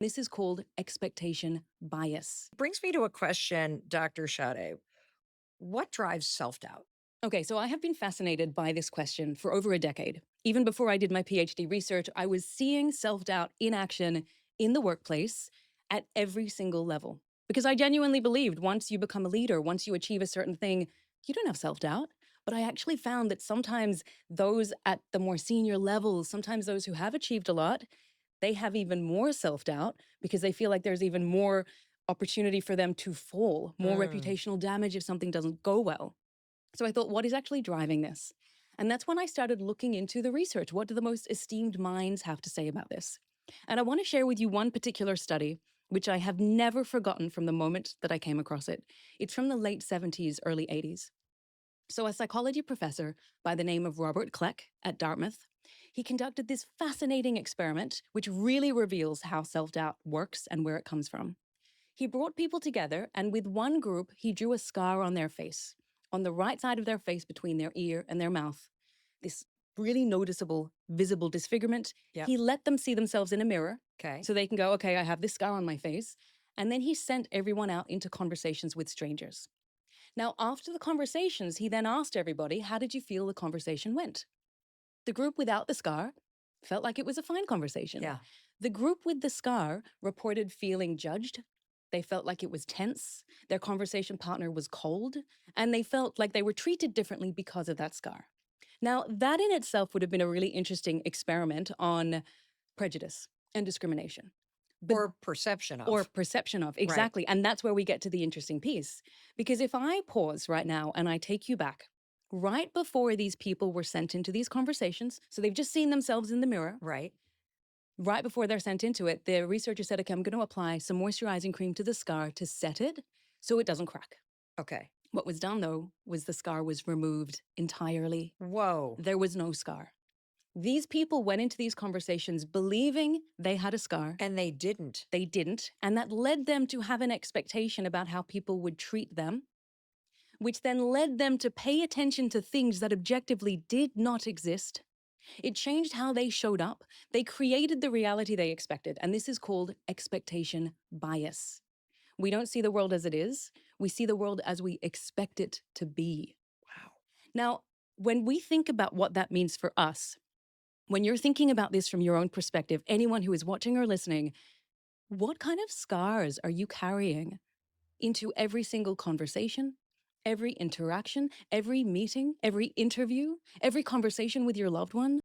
This is called expectation bias. Brings me to a question, Dr. Sade. What drives self doubt? Okay, so I have been fascinated by this question for over a decade. Even before I did my PhD research, I was seeing self doubt in action in the workplace at every single level. Because I genuinely believed once you become a leader, once you achieve a certain thing, you don't have self doubt. But I actually found that sometimes those at the more senior levels, sometimes those who have achieved a lot, they have even more self doubt because they feel like there's even more opportunity for them to fall, more Mm, reputational damage if something doesn't go well. So I thought, what is actually driving this? And that's when I started looking into the research. What do the most esteemed minds have to say about this? And I want to share with you one particular study, which I have never forgotten from the moment that I came across it. It's from the late 70s, early 80s. So, a psychology professor by the name of Robert Kleck at Dartmouth, he conducted this fascinating experiment, which really reveals how self doubt works and where it comes from. He brought people together, and with one group, he drew a scar on their face, on the right side of their face between their ear and their mouth. This really noticeable, visible disfigurement. yep. He let them see themselves in a mirror Okay. so they can go, okay, I have this scar on my face. And then he sent everyone out into conversations with strangers. Now, after the conversations, he then asked everybody, how did you feel the conversation went? The group without the scar felt like it was a fine conversation. Yeah. The group with the scar reported feeling judged. They felt like it was tense. Their conversation partner was cold, and they felt like they were treated differently because of that scar. Now, that in itself would have been a really interesting experiment on prejudice and discrimination. But Or perception or of. perception of, Right. exactly. And that's where we get to the interesting piece. Because if I pause right now and I take you back, right before these people were sent into these conversations, so they've just seen themselves in the mirror, Right. right before they're sent into it, the researcher said, okay, I'm going to apply some moisturizing cream to the scar to set it so it doesn't crack. Okay. What was done though was the scar was removed entirely. Whoa. There was no scar. These people went into these conversations believing they had a scar. And they didn't. They didn't. And that led them to have an expectation about how people would treat them, which then led them to pay attention to things that objectively did not exist. It changed how they showed up. They created the reality they expected. And this is called expectation bias. We don't see the world as it is, we see the world as we expect it to be. Wow. Now, when we think about what that means for us, when you're thinking about this from your own perspective, anyone who is watching or listening, what kind of scars are you carrying into every single conversation, every interaction, every meeting, every interview, every conversation with your loved one?